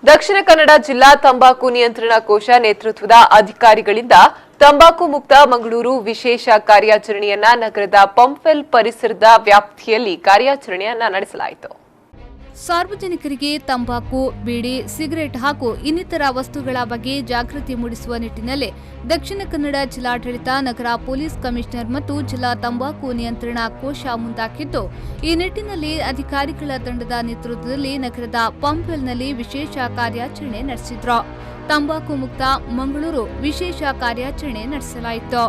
ದಕ್ಷಿಣ ಕನ್ನಡ ಜಿಲ್ಲಾ ತಂಬಾಕು ನಿಯಂತ್ರಣ ಕೋಶ ನೇತೃತ್ವದ ಅಧಿಕಾರಿಗಳಿಂದ ತಂಬಾಕು ಮುಕ್ತ ಮಂಗಳೂರು ವಿಶೇಷ ಕಾರ್ಯಾಚರಣೆಯನ್ನ ನಗರದ ಪಂಪ್ವೆಲ್ ಪರಿಸರದ ವ್ಯಾಪ್ತಿಯಲ್ಲಿ ಕಾರ್ಯಾಚರಣೆಯನ್ನ ನಡೆಸಲಾಯಿತು. ಸಾರ್ವಜನಿಕರಿಗೆ ತಂಬಾಕು, ಬೀಡಿ, ಸಿಗರೆಟ್ ಹಾಗೂ ಇನ್ನಿತರ ವಸ್ತುಗಳ ಬಗ್ಗೆ ಜಾಗೃತಿ ಮೂಡಿಸುವ ನಿಟ್ಟಿನಲ್ಲಿ ದಕ್ಷಿಣ ಕನ್ನಡ ಜಿಲ್ಲಾಡಳಿತ, ನಗರ ಪೊಲೀಸ್ ಕಮಿಷನರ್ ಮತ್ತು ಜಿಲ್ಲಾ ತಂಬಾಕು ನಿಯಂತ್ರಣ ಕೋಶ ಮುಂದಾಗಿದ್ದು, ಈ ನಿಟ್ಟಿನಲ್ಲಿ ಅಧಿಕಾರಿಗಳ ತಂಡದ ನೇತೃತ್ವದಲ್ಲಿ ನಗರದ ಪಂಪ್ವೆಲ್ನಲ್ಲಿ ವಿಶೇಷ ಕಾರ್ಯಾಚರಣೆ ನಡೆಸಿದ್ರು. ತಂಬಾಕು ಮುಕ್ತ ಮಂಗಳೂರು ವಿಶೇಷ ಕಾರ್ಯಾಚರಣೆ ನಡೆಸಲಾಯಿತು.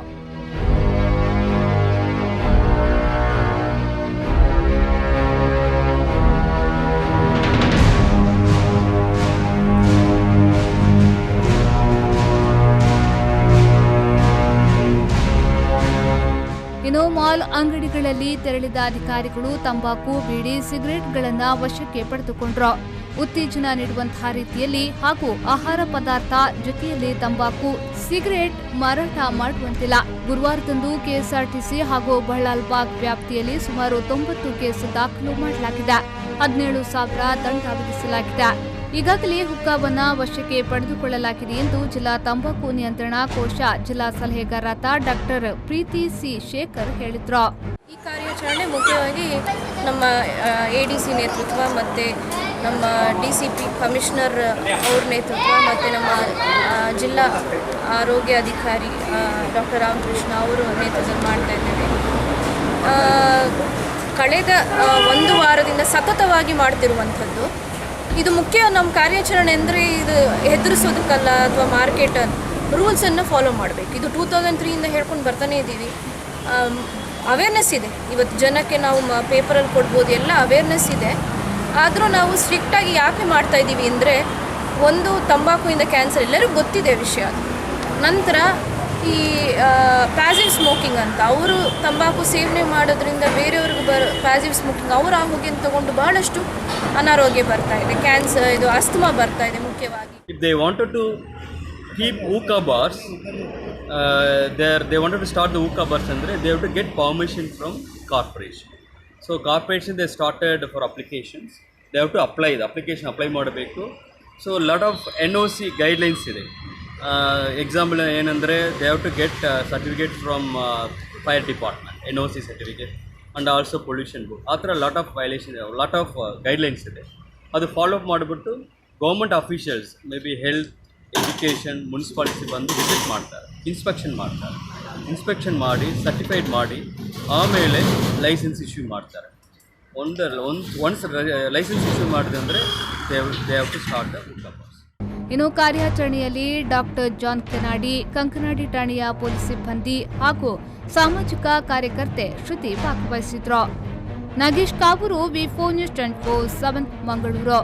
ಇನ್ನು ಮಾಲ್ ಅಂಗಡಿಗಳಲ್ಲಿ ತೆರಳಿದ ಅಧಿಕಾರಿಗಳು ತಂಬಾಕು, ಬೀಡಿ, ಸಿಗರೆಟ್ಗಳನ್ನು ವಶಕ್ಕೆ ಪಡೆದುಕೊಂಡ್ರು. ಉತ್ತೇಜನ ನೀಡುವಂತಹ ರೀತಿಯಲ್ಲಿ ಹಾಗೂ ಆಹಾರ ಪದಾರ್ಥ ಜೊತೆಯಲ್ಲಿ ತಂಬಾಕು, ಸಿಗರೆಟ್ ಮಾರಾಟ ಮಾಡುವಂತಿಲ್ಲ. ಗುರುವಾರದಂದು ಕೆಎಸ್ಆರ್ಟಿಸಿ ಹಾಗೂ ಬಹಳಾಲ್ಬಾಗ್ ವ್ಯಾಪ್ತಿಯಲ್ಲಿ ಸುಮಾರು 90 ಕೇಸ್ ದಾಖಲು ಮಾಡಲಾಗಿದೆ. 17,000 ದಂಡ ವಿಧಿಸಲಾಗಿದೆ. ಈಗಾಗಲೇ ಹುಕ್ಕಾವನ್ನ ವಶಕ್ಕೆ ಪಡೆದುಕೊಳ್ಳಲಾಗಿದೆ ಎಂದು ಜಿಲ್ಲಾ ತಂಬಾಕು ನಿಯಂತ್ರಣ ಕೋಶ ಜಿಲ್ಲಾ ಸಲಹೆಗಾರರಾದ ಡಾಕ್ಟರ್ ಪ್ರೀತಿ ಸಿ ಶೇಖರ್ ಹೇಳಿದ್ರು. ಈ ಕಾರ್ಯಾಚರಣೆ ಮುಖ್ಯವಾಗಿ ನಮ್ಮ ಎಡಿಸಿ ನೇತೃತ್ವ ಮತ್ತು ನಮ್ಮ ಡಿಸಿಪಿ ಕಮಿಷನರ್ ಅವ್ರ ನೇತೃತ್ವ ಮತ್ತು ನಮ್ಮ ಜಿಲ್ಲಾ ಆರೋಗ್ಯ ಅಧಿಕಾರಿ ಡಾಕ್ಟರ್ ರಾಮಕೃಷ್ಣ ಅವರು ನೇತೃತ್ವ ಮಾಡ್ತಾ ಇದ್ದೇವೆ. ಕಳೆದ ಒಂದು ವಾರದಿಂದ ಸತತವಾಗಿ ಮಾಡ್ತಿರುವಂಥದ್ದು ಇದು ಮುಖ್ಯ. ನಮ್ಮ ಕಾರ್ಯಾಚರಣೆ ಅಂದರೆ ಇದು ಹೆದರಿಸೋದಕ್ಕಲ್ಲ ಅಥವಾ ಮಾರ್ಕೆಟ್ ರೂಲ್ಸನ್ನು ಫಾಲೋ ಮಾಡಬೇಕು. ಇದು 2003 ಹೇಳ್ಕೊಂಡು ಬರ್ತಾನೆ ಇದ್ದೀವಿ. ಅವೇರ್ನೆಸ್ ಇದೆ, ಇವತ್ತು ಜನಕ್ಕೆ ನಾವು ಪೇಪರಲ್ಲಿ ಕೊಡ್ಬೋದು, ಎಲ್ಲ ಅವೇರ್ನೆಸ್ ಇದೆ. ಆದರೂ ನಾವು ಸ್ಟ್ರಿಕ್ಟಾಗಿ ಯಾಕೆ ಮಾಡ್ತಾ ಇದ್ದೀವಿ ಅಂದರೆ, ಒಂದು ತಂಬಾಕುವಿಂದ ಕ್ಯಾನ್ಸರ್ ಎಲ್ಲರಿಗೂ ಗೊತ್ತಿದೆ ವಿಷಯ. ನಂತರ ಈ ಪ್ಯಾಸಿವ್ ಸ್ಮೋಕಿಂಗ್ ಅಂತ, ಅವರು ತಂಬಾಕು ಸೇವನೆ ಮಾಡೋದ್ರಿಂದ ಬೇರೆಯವ್ರಿಗೆ ಪ್ಯಾಸಿವ್ ಸ್ಮೋಕಿಂಗ್ ಅವರ ಆರೋಗ್ಯನ ತಗೊಂಡು ಬಹಳಷ್ಟು ಅನಾರೋಗ್ಯ ಬರ್ತಾ ಇದೆ, ಕ್ಯಾನ್ಸರ್, ಇದು ಅಸ್ತಮಾ ಬರ್ತಾ ಇದೆ ಮುಖ್ಯವಾಗಿ. If they wanted to keep hookah bars, they wanted to start the hookah bars andre they have to get permission from corporation. So corporation they started for applications, they have to apply, the application apply ಮಾಡಬೇಕು. So lot of NOC guidelines ಇದೆ. Example ಏನಂದರೆ they have to get certificate from fire department, NOC certificate, and also pollution board. ಆ ಥರ lot of violation, lot of guidelines ಇದೆ. ಅದು follow up ಮಾಡಿಬಿಟ್ಟು government officials, may be health, education, municipality ಬಂದು visit ಮಾಡ್ತಾರೆ, inspection ಮಾಡ್ತಾರೆ. Inspection ಮಾಡಿ certified ಮಾಡಿ ಆಮೇಲೆ ಲೈಸೆನ್ಸ್ ಇಶ್ಯೂ ಮಾಡ್ತಾರೆ. ಒನ್ಸ್ ಲೈಸೆನ್ಸ್ ಇಶ್ಯೂ ಮಾಡಿದೆ ಅಂದರೆ they have to start the hookah bars. ಇನ್ನು ಕಾರ್ಯಾಚರಣೆಯಲ್ಲಿ ಡಾಕ್ಟರ್ ಜಾನ್ ಕೆನಾಡಿ, ಕಂಕನಾಡಿ ಠಾಣೆಯ ಪೊಲೀಸ್ ಸಿಬ್ಬಂದಿ ಹಾಗೂ ಸಾಮಾಜಿಕ ಕಾರ್ಯಕರ್ತೆ ಶ್ರುತಿ ಭಾಗವಹಿಸಿದ್ರು. ನಾಗೇಶ್ ಕಾಬೂರು, ವಿ4 ನ್ಯೂಸ್ 24/7 ಮಂಗಳೂರು.